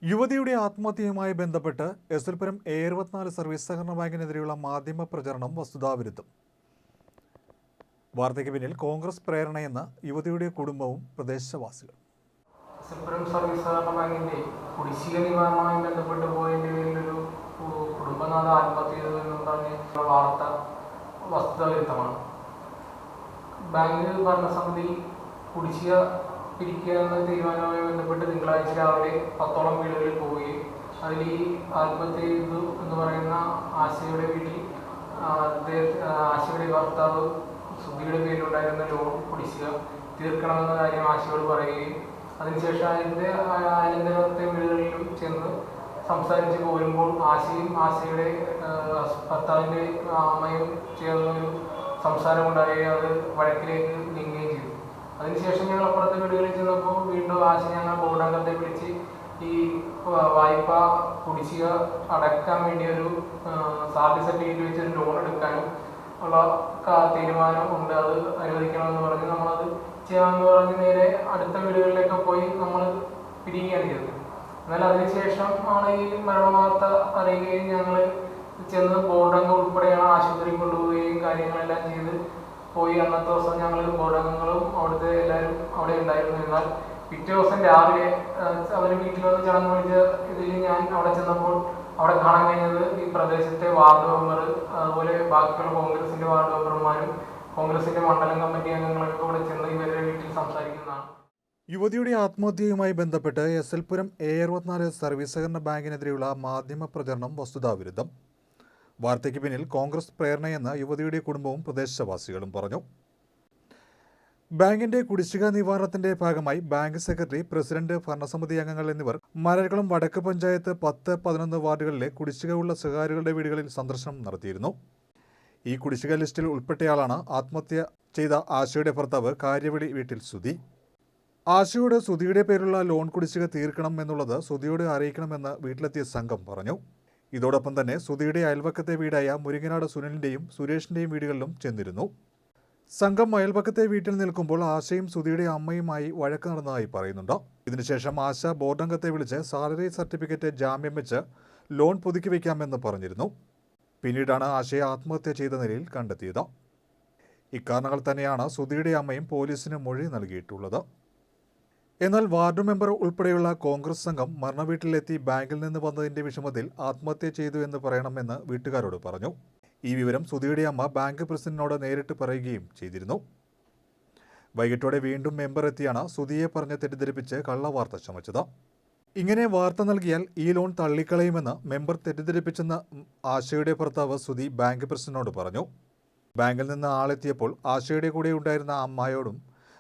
യുവതിയുടെ ആത്മഹത്യയുമായി ബന്ധപ്പെട്ട് SL Puram A24 service സഹകരണ ബാങ്കിനെതിരെയുള്ള മാധ്യമ പ്രചരണം വസ്തുതാവിരുദ്ധം. വാർത്തയ്ക്ക് പിന്നിൽ കോൺഗ്രസ് പ്രേരണയെന്ന യുവതിയുടെ കുടുംബവും പ്രദേശവാസികളും. എസ്എൽപുരം സർവീസ് സഹകരണ ബാങ്കിന്റെ കുടിശ്ശിക നിവാരണവുമായി ബന്ധപ്പെട്ട് പോയതിന്റെ പേരിലൊരു കുടുംബനാഥ ആത്മഹത്യ ചെയ്തതെന്നും പറഞ്ഞ വാർത്ത വസ്തുതാവിരുദ്ധമാണ്. ബാങ്ക് ഭരണസമിതി കുടിശ്ശിക പിരിക്കുക എന്ന തീരുമാനവുമായി ബന്ധപ്പെട്ട് തിങ്കളാഴ്ച രാവിലെ 10ഓളം വീടുകളിൽ പോവുകയും അതിൽ ഈ ആത്മഹത്യ ചെയ്തു എന്ന് പറയുന്ന ആശയുടെ വീട്ടിൽ ആശയുടെ ഭർത്താവ് സുധിയുടെ പേരിലുണ്ടായിരുന്ന ലോൺ കുടിശ്ശിക തീർക്കണമെന്ന കാര്യം ആശയോട് പറയുകയും അതിനുശേഷം അതിൻ്റെ അനന്തരത്തെ വീടുകളിലും ചെന്ന് സംസാരിച്ച് പോരുമ്പോൾ ആശയുടെ ഭർത്താവിൻ്റെ അമ്മയും ചേർന്നൊരു സംസാരമുണ്ടായി. അത് വഴക്കിലേക്ക് നീങ്ങുകയും ചെയ്തു. അതിനുശേഷം ഞങ്ങൾ അപ്പുറത്തെ വീടുകളിൽ ചെന്നപ്പോൾ വീണ്ടും ആശ ഞങ്ങൾ ബോർഡംഗത്തെ വിളിച്ച് ഈ വായ്പ കുടിശ്ശിക അടയ്ക്കാൻ വേണ്ടി ഒരു സാലറി സർട്ടിഫിക്കറ്റ് വെച്ചൊരു ലോൺ എടുക്കാനും ഉള്ള തീരുമാനം ഉണ്ട്, അത് അനുവദിക്കണമെന്ന് പറഞ്ഞ് നമ്മളത് ചെയ്യാമെന്ന് പറഞ്ഞ് നേരെ അടുത്ത വീടുകളിലൊക്കെ പോയി നമ്മൾ പിരിയുകയാണ് ചെയ്തത്. എന്നാൽ അതിനുശേഷം ആണ് ഈ മരണവാർത്ത അറിയുകയും ഞങ്ങൾ ചെന്ന് ബോർഡംഗം ഉൾപ്പെടെയാണ് ആശുപത്രിയിൽ കൊണ്ടുപോവുകയും കാര്യങ്ങളെല്ലാം ചെയ്ത് പോയി. അന്നത്തെ ദിവസം ഞങ്ങൾ ബോർഡംഗങ്ങളും അവിടുത്തെ എല്ലാവരും അവിടെ ഉണ്ടായിരുന്നു. എന്നാൽ പിറ്റേ ദിവസം രാവിലെ അവർ വീട്ടിൽ വന്ന് ചടങ്ങ് വിളിച്ച ഇതിൽ ഞാൻ അവിടെ ചെന്നപ്പോൾ അവിടെ കാണാൻ കഴിഞ്ഞത് ഈ പ്രദേശത്തെ വാർഡ് മെമ്പർ, അതുപോലെ ബാക്കിയുള്ള കോൺഗ്രസിന്റെ വാർഡ് മെമ്പർമാരും കോൺഗ്രസിന്റെ മണ്ഡലം കമ്മിറ്റി അംഗങ്ങളൊക്കെ കൂടെ ചെന്ന് ഇവരുടെ വീട്ടിൽ സംസാരിക്കുന്നതാണ്. യുവതിയുടെ ആത്മഹത്യയുമായി ബന്ധപ്പെട്ട് എസ്എൽപുരം A24 സർവീസ് സഹകരണ ബാങ്കിനെതിരെയുള്ള മാധ്യമ പ്രചരണം വസ്തുതാവിരുദ്ധം. വാർത്തയ്ക്ക് പിന്നിൽ കോൺഗ്രസ് പ്രേരണയെന്ന് യുവതിയുടെ കുടുംബവും പ്രദേശവാസികളും പറഞ്ഞു. ബാങ്കിന്റെ കുടിശ്ശിക നിവാരണത്തിന്റെ ഭാഗമായി ബാങ്ക് സെക്രട്ടറി, പ്രസിഡന്റ്, ഭരണസമിതി അംഗങ്ങൾ എന്നിവർ മലയക്കുളം വടക്ക് പഞ്ചായത്ത് 10, 11 വാർഡുകളിലെ കുടിശ്ശിക ഉള്ള സ്വകാര്യരുടെ വീടുകളിൽ സന്ദർശനം നടത്തിയിരുന്നു. ഈ കുടിശ്ശിക ലിസ്റ്റിൽ ഉൾപ്പെട്ടയാളാണ് ആത്മഹത്യ ചെയ്ത ആശയുടെ ഭർത്താവ് കാര്യവിളി വീട്ടിൽ സുധി. ആശയോട് സുധിയുടെ പേരിലുള്ള ലോൺ കുടിശ്ശിക തീർക്കണം എന്നുള്ളത് സുധിയോട് അറിയിക്കണമെന്ന് വീട്ടിലെത്തിയ സംഘം പറഞ്ഞു. ഇതോടൊപ്പം തന്നെ സുധിയുടെ അയൽവക്കത്തെ വീടായ മുരിങ്ങനാട് സുനിലിന്റെയും സുരേഷിന്റെയും വീടുകളിലും ചെന്നിരുന്നു. സംഘം അയൽവക്കത്തെ വീട്ടിൽ നിൽക്കുമ്പോൾ ആശയും സുധിയുടെ അമ്മയുമായി വഴക്ക് നടന്നതായി പറയുന്നുണ്ട്. ഇതിനുശേഷം ആശ ബോർഡംഗത്തെ വിളിച്ച് സാലറി സർട്ടിഫിക്കറ്റ് ജാമ്യം വെച്ച് ലോൺ പുതുക്കി വയ്ക്കാമെന്ന് പറഞ്ഞിരുന്നു. പിന്നീടാണ് ആശയെ ആത്മഹത്യ ചെയ്ത നിലയിൽ കണ്ടെത്തിയത്. ഇക്കാരണങ്ങൾ തന്നെയാണ് സുധിയുടെ അമ്മയും പോലീസിന് മൊഴി നൽകിയിട്ടുള്ളത്. എന്നാൽ വാർഡ് മെമ്പർ ഉൾപ്പെടെയുള്ള കോൺഗ്രസ് സംഘം മരണവീട്ടിലെത്തി ബാങ്കിൽ നിന്ന് വന്നതിന്റെ വിഷമത്തിൽ ആത്മഹത്യ ചെയ്തു എന്ന് പറയണമെന്ന് വീട്ടുകാരോട് പറഞ്ഞു. ഈ വിവരം സുധിയുടെ അമ്മ ബാങ്ക് പ്രസിഡന്റിനോട് നേരിട്ട് പറയുകയും ചെയ്തിരുന്നു. വൈകിട്ടോടെ വീണ്ടും മെമ്പർ എത്തിയാണ് സുധിയെ പറഞ്ഞ് തെറ്റിദ്ധരിപ്പിച്ച് കള്ളവാർത്ത ചമച്ചത്. ഇങ്ങനെ വാർത്ത നൽകിയാൽ ഈ ലോൺ തള്ളിക്കളയുമെന്ന് മെമ്പർ തെറ്റിദ്ധരിപ്പിച്ചെന്ന് ആശയുടെ ഭർത്താവ് സുധി ബാങ്ക് പ്രസിഡന്റിനോട് പറഞ്ഞു. ബാങ്കിൽ നിന്ന് ആളെത്തിയപ്പോൾ ആശയുടെ കൂടെ ഉണ്ടായിരുന്ന അമ്മായോടും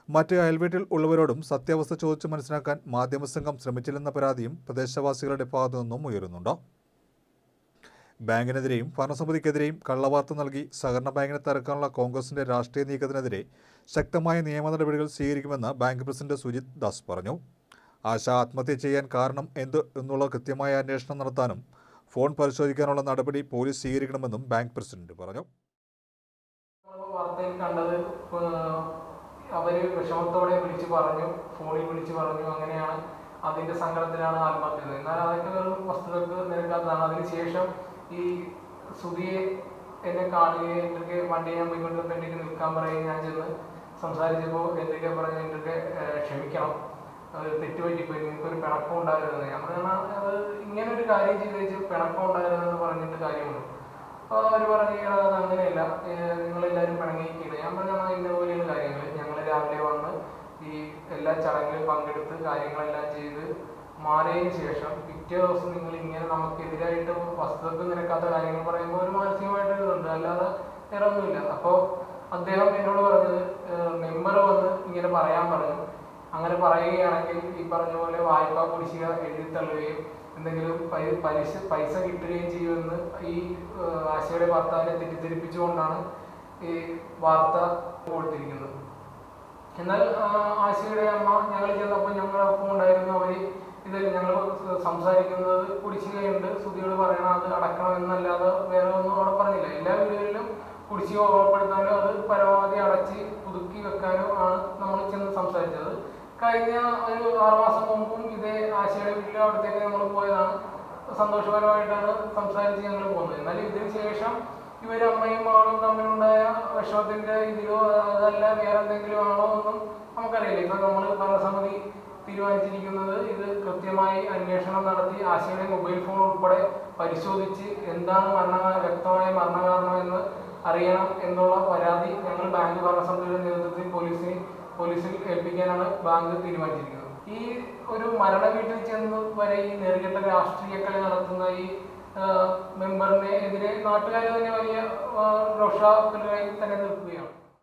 മറ്റ് അയൽവീട്ടിൽ ഉള്ളവരോടും സത്യാവസ്ഥ ചോദിച്ച് മനസ്സിലാക്കാൻ മാധ്യമസംഘം ശ്രമിച്ചില്ലെന്ന പരാതിയും പ്രദേശവാസികളുടെ ഭാഗത്തു നിന്നും ഉയരുന്നുണ്ട്. ബാങ്കിനെതിരെയും ഭരണസമിതിക്കെതിരെയും കള്ളവാർത്ത നൽകി സഹകരണ ബാങ്കിനെ തകർക്കാനുള്ള കോൺഗ്രസിന്റെ രാഷ്ട്രീയ നീക്കത്തിനെതിരെ ശക്തമായ നിയമ നടപടികൾ സ്വീകരിക്കുമെന്ന് ബാങ്ക് പ്രസിഡന്റ് സുജിത് ദാസ് പറഞ്ഞു. ആശ ആത്മഹത്യ ചെയ്യാൻ കാരണം എന്ത് എന്നുള്ള കൃത്യമായ അന്വേഷണം നടത്താനും ഫോൺ പരിശോധിക്കാനുള്ള നടപടി പോലീസ് സ്വീകരിക്കണമെന്നും ബാങ്ക് പ്രസിഡന്റ് പറഞ്ഞു. അവര് വിഷമത്തോടെ വിളിച്ചു പറഞ്ഞു, ഫോണിൽ വിളിച്ചു പറഞ്ഞു. അങ്ങനെയാണ് അതിന്റെ സങ്കടത്തിലാണ് ആത്മഹത്യ ചെയ്തത്. എന്നാൽ അതൊക്കെ വെറും വസ്തുതക്ക് നിരക്കാത്തതാണ്. അതിനുശേഷം ഈ സുധിയെ എന്നെ കാണുകയും എന്തൊക്കെ വണ്ടി ഞാൻ പോയിക്കൊണ്ട് എനിക്ക് നിൽക്കാൻ പറയുകയും ഞാൻ ചെന്ന് സംസാരിച്ചപ്പോൾ എന്തൊക്കെ പറഞ്ഞ് എന്തൊക്കെ ക്ഷമിക്കണം, അത് തെറ്റുപറ്റിപ്പോയി, നിങ്ങൾക്കൊരു പിണക്കം ഉണ്ടാകരുതെന്ന്. ഞാൻ പറഞ്ഞാൽ അത് ഇങ്ങനെ ഒരു കാര്യം ചെയ്ത് വെച്ച് പിണക്കം ഉണ്ടാകരുതെന്ന് പറഞ്ഞിട്ട് കാര്യമുണ്ട്. അപ്പോൾ അവർ പറഞ്ഞു അത് അങ്ങനെയല്ല, നിങ്ങളെല്ലാവരും പിണങ്ങിയിരിക്കുകയാണ്. ഞാൻ പറഞ്ഞാൽ ഇന്ന പോലെയുള്ള കാര്യങ്ങൾ ഞങ്ങൾ രാവിലെ വന്ന് ഈ എല്ലാ ചടങ്ങിലും പങ്കെടുത്ത് കാര്യങ്ങളെല്ലാം ചെയ്ത് മാറിയതിന് ശേഷം പിറ്റേ ദിവസം നിങ്ങൾ ഇങ്ങനെ നമുക്കെതിരായിട്ട് വസ്തുതക്ക് നിരക്കാത്ത കാര്യങ്ങൾ പറയുമ്പോൾ ഒരു മാനസികമായിട്ട് ഇതുണ്ട്, അല്ലാതെ വേറെ ഒന്നുമില്ല. അപ്പോൾ അദ്ദേഹം എന്നോട് പറഞ്ഞത് മെമ്പർ വന്ന് ഇങ്ങനെ പറയാൻ പറഞ്ഞു. അങ്ങനെ പറയുകയാണെങ്കിൽ ഈ പറഞ്ഞ പോലെ വായ്പാ കുടിശ്ശിക എഴുതിത്തള്ളുകയും എന്തെങ്കിലും പൈസ കിട്ടുകയും ചെയ്യുമെന്ന് ഈ ആശയുടെ ഭർത്താവിനെ തെറ്റിദ്ധരിപ്പിച്ചുകൊണ്ടാണ് ഈ വാർത്ത കൊടുത്തിരിക്കുന്നത്. എന്നാൽ ആശയുടെ അമ്മ ഞങ്ങൾ ചെന്നപ്പോൾ ഞങ്ങളൊപ്പം ഉണ്ടായിരുന്നു. അവർ ഇതിൽ ഞങ്ങൾ സംസാരിക്കുന്നത് കുടിശ്ശികയുണ്ട്, സുധിയോട് പറയണം അത് അടക്കണം എന്നല്ലാതെ വേറെ ഒന്നും അവിടെ പറഞ്ഞില്ല. എല്ലാ വീടുകളിലും കുടിശ്ശിക ഓർപ്പെടുത്താനോ അത് പരമാവധി അടച്ച് പുതുക്കി വെക്കാനോ ആണ് നമ്മൾ ചെന്ന് സംസാരിച്ചത്. കഴിഞ്ഞ ഒരു 6 മാസം മുമ്പും ഇതേ ആശയുടെ വീട്ടിൽ അവിടത്തേക്ക് നമ്മൾ പോയതാണ്. സന്തോഷപരമായിട്ടാണ് സംസാരിച്ച് ഞങ്ങൾ പോകുന്നത്. എന്നാൽ ഇതിന് ശേഷം ഇവർ അമ്മയും മകളും തമ്മിലുണ്ടായ വിഷമത്തിന്റെ ഇതിലോ അതല്ല വേറെ എന്തെങ്കിലും ആണോ എന്നും നമുക്കറിയില്ല. ഇപ്പൊ നമ്മൾ ഭരണസമിതി തീരുമാനിച്ചിരിക്കുന്നത് ഇത് കൃത്യമായി അന്വേഷണം നടത്തി ആശയുടെ മൊബൈൽ ഫോൺ ഉൾപ്പെടെ പരിശോധിച്ച് എന്താണ് വ്യക്തമായ മരണകാരണം എന്ന് അറിയണം എന്നുള്ള പരാതി ഞങ്ങൾ ബാങ്ക് ഭരണസമിതിയുടെ നേതൃത്വത്തിൽ പോലീസിൽ ഏൽപ്പിക്കാനാണ് ബാങ്ക് തീരുമാനിച്ചിരിക്കുന്നത്. ഈ ഒരു മരണ വീട്ടിൽ ചെന്ന് വരെ ഈ നേർഗെട്ട രാഷ്ട്രീയ കളി നടത്തുന്ന ഈ മെമ്പറിനെ എതിരെ നാട്ടുകാർ തന്നെ വലിയ രോഷാകുലരായി തന്നെ നിൽക്കുകയാണ്.